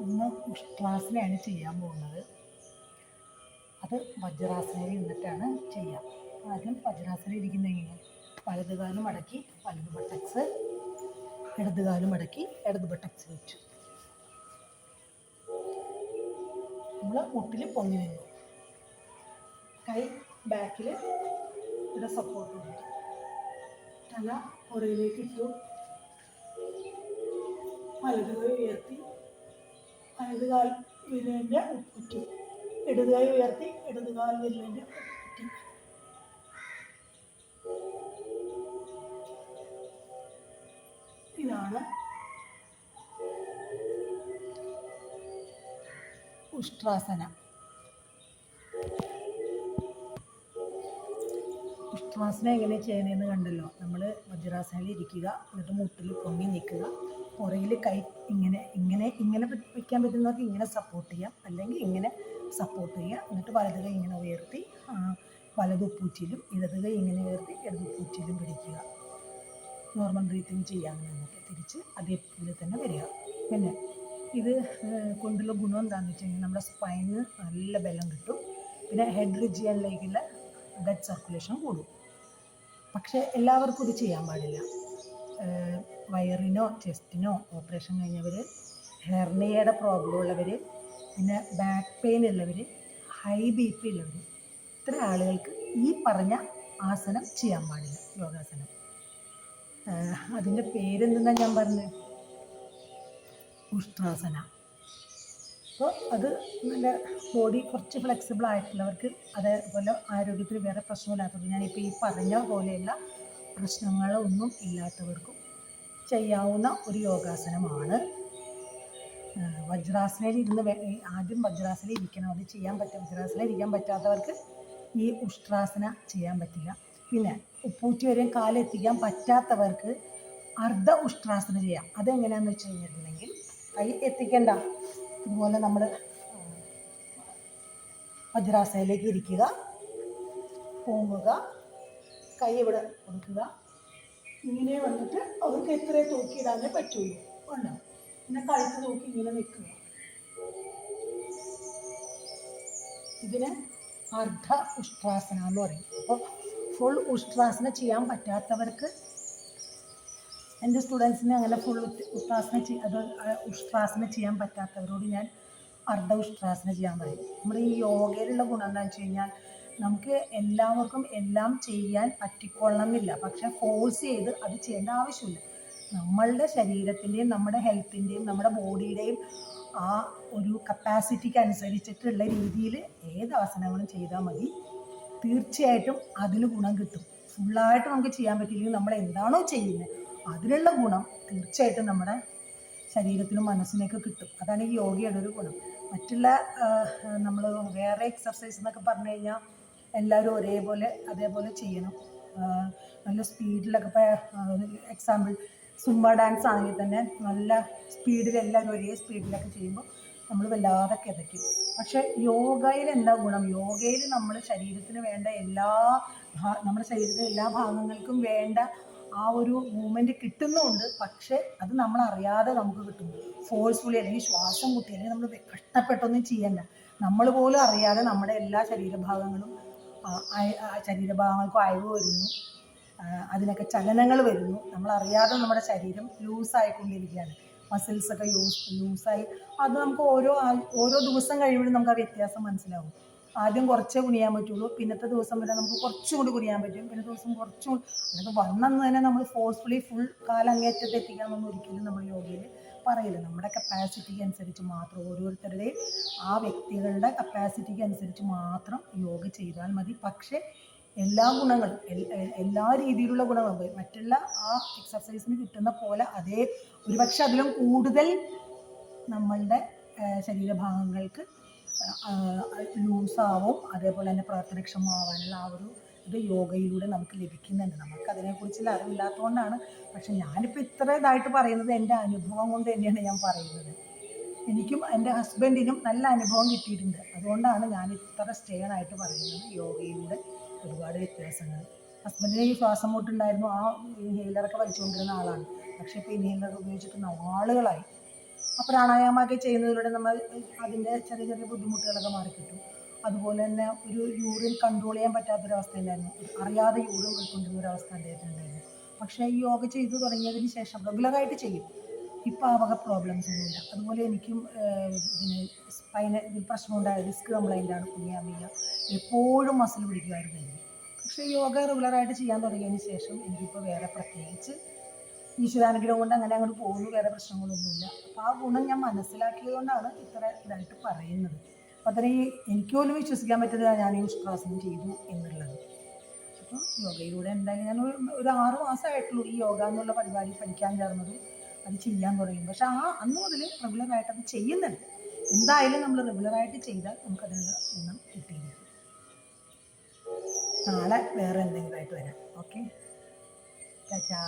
ഇന്ന് ഉഷ്ട്രാസനയാണ് ചെയ്യാൻ പോകുന്നത്. അത് വജ്രാസനയിൽ നിന്നിട്ടാണ് ചെയ്യാം. ആദ്യം വജ്രാസനം ഇരിക്കുന്ന എങ്ങനെ, വലതുകാലും മടക്കി വലതു ബട്ടക്സ്, ഇടതുകാലും മടക്കി ഇടത് ബട്ടക്സ് വെച്ചു. നമ്മൾ മുട്ടിൽ പൊങ്ങി നിന്നു, കൈ ബാക്കിൽ ഇവിടെ സപ്പോർട്ട് കൊടുത്തു, തല പുറകിലേക്ക് ഇട്ടു, വലതുകൈ ഉയർത്തി വലതുകാൽ വിരലിൻ്റെ ഉപ്പുറ്റി, ഇടതുകൈ ഉയർത്തി ഇടതുകാൽ വിരലിൻ്റെ ഉപ്പുറ്റി. ഇതാണ് ഉഷ്ട്രാസന. ഉഷ്ട്രാസന എങ്ങനെ ചെയ്യണമെന്ന് കണ്ടല്ലോ. നമ്മൾ വജ്രാസനയിൽ ഇരിക്കുക, എന്നിട്ട് മുട്ടിൽ പൊങ്ങി നിൽക്കുക, പുറകിൽ കൈ ഇങ്ങനെ ഇങ്ങനെ ഇങ്ങനെ വയ്ക്കാൻ പറ്റുന്നവർക്ക് ഇങ്ങനെ സപ്പോർട്ട് ചെയ്യാം, അല്ലെങ്കിൽ ഇങ്ങനെ സപ്പോർട്ട് ചെയ്യുക. എന്നിട്ട് വലത് കൈ ഇങ്ങനെ ഉയർത്തി വലത് ഉപ്പൂറ്റിയിലും ഇടത് കൈ ഇങ്ങനെ ഉയർത്തി ഇടത് ഉപ്പൂറ്റിയിലും പിടിക്കുക. നോർമൽ ബ്രീത്തിങ് ചെയ്യാൻ നമുക്ക് തിരിച്ച് അതേപോലെ തന്നെ വരിക. പിന്നെ ഇത് കൊണ്ടുള്ള ഗുണം എന്താണെന്ന് വെച്ച് കഴിഞ്ഞാൽ നമ്മുടെ സ്പൈനിന് നല്ല ബലം കിട്ടും. പിന്നെ ഹെഡ് റീജിയനിലേക്കുള്ള ബ്ലഡ് സർക്കുലേഷൻ കൂടും. പക്ഷേ എല്ലാവർക്കും ഇത് ചെയ്യാൻ പാടില്ല. വയറിനോ ചെസ്റ്റിനോ ഓപ്പറേഷൻ കഴിഞ്ഞവർ, ഹെർണിയയുടെ പ്രോബ്ലം ഉള്ളവർ, പിന്നെ ബാക്ക് പെയിൻ ഉള്ളവർ, ഹൈ ബി പി ഉള്ളവർ, ഇത്ര ആളുകൾക്ക് ഈ പറഞ്ഞ ആസനം ചെയ്യാൻ പാടില്ല, യോഗാസനം. അതിൻ്റെ പേരെന്തെന്നാണ് ഞാൻ പറഞ്ഞത്, ഉഷ്ട്രാസന. അപ്പോൾ അത് നല്ല ബോഡി കുറച്ച് ഫ്ലെക്സിബിൾ ആയിട്ടുള്ളവർക്ക്, അതേപോലെ ആരോഗ്യത്തിന് വേറെ പ്രശ്നമില്ലാത്തവർക്ക്, ഞാനിപ്പോൾ ഈ പറഞ്ഞ പോലെയുള്ള പ്രശ്നങ്ങളൊന്നും ഇല്ലാത്തവർക്കും ചെയ്യാവുന്ന ഒരു യോഗാസനമാണ്. വജ്രാസനയിൽ ഇരുന്ന് ആദ്യം വജ്രാസനയിൽ ഇരിക്കണം, അത് ചെയ്യാൻ പറ്റും. വജ്രാസനയിൽ ഇരിക്കാൻ പറ്റാത്തവർക്ക് ഈ ഉഷ്ട്രാസന ചെയ്യാൻ പറ്റില്ല. പിന്നെ ഉപ്പൂറ്റി വരെയും കാലെത്തിക്കാൻ പറ്റാത്തവർക്ക് അർദ്ധ ഉഷ്ട്രാസന ചെയ്യാം. അതെങ്ങനെയാണെന്ന് വെച്ച് കഴിഞ്ഞിട്ടുണ്ടെങ്കിൽ, കൈ എത്തിക്കേണ്ട, ഇതുപോലെ നമ്മൾ വജ്രാസനയിലേക്ക് ഇരിക്കുക, പൊങ്ങുക, കൈ ഇവിടെ കൊടുക്കുക, ഇങ്ങനെ വന്നിട്ട് അവർക്ക് എത്ര തൂക്കിയിടാനേ പറ്റുള്ളൂ ഉണ്ടോ. പിന്നെ കഴുത്ത് തൂക്കി ഇങ്ങനെ നിൽക്കുക. ഇതിന് അർദ്ധ ഉഷ്ട്രാസന എന്ന് പറയും. അപ്പോൾ ഫുൾ ഉഷ്ട്രാസന ചെയ്യാൻ പറ്റാത്തവർക്ക്, എൻ്റെ സ്റ്റുഡൻസിന് അങ്ങനെ ഫുൾ ഉഷ്ട്രാസന ചെയ്യാൻ പറ്റാത്തവരോട് ഞാൻ അർദ്ധ ഉഷ്ട്രാസന ചെയ്യാൻ പറയും. നമ്മുടെ ഈ യോഗയിലുള്ള ഗുണം എന്താണെന്ന് വെച്ച് കഴിഞ്ഞാൽ, നമുക്ക് എല്ലാവർക്കും എല്ലാം ചെയ്യാൻ പറ്റിക്കൊള്ളണമെന്നില്ല. പക്ഷെ ഫോഴ്സ് ചെയ്ത് അത് ചെയ്യേണ്ട ആവശ്യമില്ല. നമ്മളുടെ ശരീരത്തിൻ്റെയും നമ്മുടെ ഹെൽത്തിൻ്റെയും നമ്മുടെ ബോഡിയുടെയും ആ ഒരു കപ്പാസിറ്റിക്ക് അനുസരിച്ചിട്ടുള്ള രീതിയിൽ ഏത് ആസനങ്ങളും ചെയ്താൽ മതി. തീർച്ചയായിട്ടും അതിന് ഗുണം കിട്ടും. ഫുള്ളായിട്ട് നമുക്ക് ചെയ്യാൻ പറ്റില്ലെങ്കിൽ നമ്മൾ എന്താണോ ചെയ്യുന്നത് അതിനുള്ള ഗുണം തീർച്ചയായിട്ടും നമ്മുടെ ശരീരത്തിനും മനസ്സിനൊക്കെ കിട്ടും. അതാണ് ഈ യോഗയുടെ ഒരു ഗുണം. മറ്റുള്ള നമ്മൾ വേറെ എക്സർസൈസ് എന്നൊക്കെ പറഞ്ഞു കഴിഞ്ഞാൽ എല്ലാവരും അതേപോലെ ചെയ്യണം. നല്ല സ്പീഡിലൊക്കെ, ഇപ്പോൾ എക്സാമ്പിൾ സുംബ ഡാൻസ് ആണെങ്കിൽ തന്നെ നല്ല സ്പീഡിൽ എല്ലാവരും ഒരേ സ്പീഡിലൊക്കെ ചെയ്യുമ്പോൾ നമ്മൾ വല്ലാതെ കിതയ്ക്കും. പക്ഷെ യോഗയിൽ എന്താ ഗുണം, യോഗയിൽ നമ്മൾ ശരീരത്തിന് വേണ്ട നമ്മുടെ ശരീരത്തിലെ എല്ലാ ഭാഗങ്ങൾക്കും വേണ്ട ആ ഒരു മൂവ്മെൻറ്റ് കിട്ടുന്നുമുണ്ട്. പക്ഷേ അത് നമ്മളറിയാതെ നമുക്ക് കിട്ടും. ഫോഴ്സ്ഫുള്ളി അല്ലെങ്കിൽ ശ്വാസം മുട്ടി അല്ലെങ്കിൽ നമ്മൾ കഷ്ടപ്പെട്ടൊന്നും ചെയ്യണ്ട, നമ്മൾ പോലും അറിയാതെ നമ്മുടെ എല്ലാ ശരീരഭാഗങ്ങൾക്കും അയവ് വരുന്നു, അതിനൊക്കെ ചലനങ്ങൾ വരുന്നു. നമ്മളറിയാതെ നമ്മുടെ ശരീരം ലൂസായിക്കൊണ്ടിരിക്കുകയാണ്. മസിൽസൊക്കെ ലൂസായി. അത് നമുക്ക് ഓരോ ദിവസം കഴിയുമ്പോഴും നമുക്ക് ആ വ്യത്യാസം മനസ്സിലാവും. ആദ്യം കുറച്ചേ കുനിയാൻ പറ്റുള്ളൂ, പിന്നത്തെ ദിവസം വരെ നമുക്ക് കുറച്ചും കൂടി കുനിയാൻ പറ്റും, പിന്നെ ദിവസം കുറച്ചും കൂടി. അതൊക്കെ വന്നെന്ന് തന്നെ നമ്മൾ ഫോഴ്സ്ഫുള്ളി ഫുൾ കാലങ്ങേറ്റത്ത് എത്തിക്കാമെന്നൊന്നും ഒരിക്കലും നമ്മൾ യോഗയിൽ പറയില്ല. നമ്മുടെ കപ്പാസിറ്റിക്ക് അനുസരിച്ച് മാത്രം, ഓരോരുത്തരുടെയും ആ വ്യക്തികളുടെ കപ്പാസിറ്റിക്ക് അനുസരിച്ച് മാത്രം യോഗ ചെയ്താൽ മതി. പക്ഷേ എല്ലാ ഗുണങ്ങളും, എല്ലാ രീതിയിലുള്ള ഗുണങ്ങളും മറ്റുള്ള ആ എക്സർസൈസിന് കിട്ടുന്ന പോലെ ഒരുപക്ഷെ അതിലും കൂടുതൽ നമ്മളുടെ ശരീരഭാഗങ്ങൾക്ക് ലൂസാവും. അതേപോലെ തന്നെ പ്രവർത്തനക്ഷമമാവാനുള്ള ആ ഒരു ഇത് യോഗയിലൂടെ നമുക്ക് ലഭിക്കുന്നുണ്ട്. നമുക്കതിനെക്കുറിച്ചുള്ള അറിവില്ലാത്തതുകൊണ്ടാണ്. പക്ഷെ ഞാനിപ്പോൾ ഇത്ര ഇതായിട്ട് പറയുന്നത് എൻ്റെ അനുഭവം കൊണ്ട് തന്നെയാണ് ഞാൻ പറയുന്നത്. എനിക്കും എൻ്റെ ഹസ്ബൻഡിനും നല്ല അനുഭവം കിട്ടിയിട്ടുണ്ട്. അതുകൊണ്ടാണ് ഞാൻ ഇത്ര സ്റ്റേണായിട്ട് പറയുന്നത്. യോഗയിലൂടെ ഒരുപാട് വ്യത്യാസങ്ങൾ. ഹസ്ബൻഡിന് ഈ ശ്വാസം മുട്ടുണ്ടായിരുന്നു, ആ ഇൻഹേലറൊക്കെ വലിച്ചുകൊണ്ടിരുന്ന ആളാണ്. പക്ഷേ ഇപ്പോൾ ഇൻഹേലർ ഉപയോഗിച്ചിട്ട് നാളുകളായി. ആ പ്രാണായാമമൊക്കെ ചെയ്യുന്നതിലൂടെ നമ്മൾ അതിൻ്റെ ചെറിയ ചെറിയ ബുദ്ധിമുട്ടുകളൊക്കെ മാറിക്കിട്ടും. അതുപോലെ തന്നെ ഒരു യൂറിൻ കൺട്രോൾ ചെയ്യാൻ പറ്റാത്തൊരവസ്ഥ ഉണ്ടായിരുന്നു. അറിയാതെ യൂറിൻ പോയിക്കൊണ്ടിരുന്ന ഒരവസ്ഥ അദ്ദേഹത്തിനുണ്ടായിരുന്നു. പക്ഷേ ഈ യോഗ ചെയ്തു തുടങ്ങിയതിന് ശേഷം റെഗുലറായിട്ട് ചെയ്യും. ഇപ്പോൾ ആ വക പ്രോബ്ലംസ് ഒന്നുമില്ല. അതുപോലെ എനിക്കും ഇതിന് പ്രശ്നമുണ്ടായ ഡിസ്ക് കംപ്ലൈൻ്റാണ്, കുനിയാൻ വയ്യ, എപ്പോഴും മസിൽ പിടിക്കുമായിരുന്നു എനിക്ക്. പക്ഷേ യോഗ റെഗുലറായിട്ട് ചെയ്യാൻ തുടങ്ങിയതിന് ശേഷം എനിക്കിപ്പോൾ വേറെ പ്രത്യേകിച്ച് ഈശ്വരാനുഗ്രഹം കൊണ്ട് അങ്ങനെ അങ്ങോട്ട് പോകുന്നു, വേറെ പ്രശ്നങ്ങളൊന്നുമില്ല. അപ്പോൾ ആ ഗുണം ഞാൻ മനസ്സിലാക്കിയത് കൊണ്ടാണ് ഇത്ര ഇതായിട്ട് പറയുന്നത്. അപ്പോൾ അത്രയും എനിക്ക് പോലും വിശ്വസിക്കാൻ പറ്റുന്നില്ല ഞാൻ ഈ ഉഷ്ട്രാസനം ചെയ്തു എന്നുള്ളത്. അപ്പോൾ യോഗയിലൂടെ എന്തായാലും ഞാൻ ഒരു 6 മാസമായിട്ടുള്ളൂ ഈ യോഗ എന്നുള്ള പരിപാടി പഠിക്കാൻ ചേർന്നതും അത് ചെയ്യാൻ തുടങ്ങി. പക്ഷെ അന്ന് മുതൽ റെഗുലറായിട്ട് അത് ചെയ്യുന്നുണ്ട്. എന്തായാലും നമ്മൾ റെഗുലറായിട്ട് ചെയ്താൽ നമുക്കതിനുള്ള ഗുണം കിട്ടിയിരിക്കും. നാളെ വേറെ എന്തെങ്കിലും ആയിട്ട് വരാം. ഓക്കെ, ടാറ്റാ.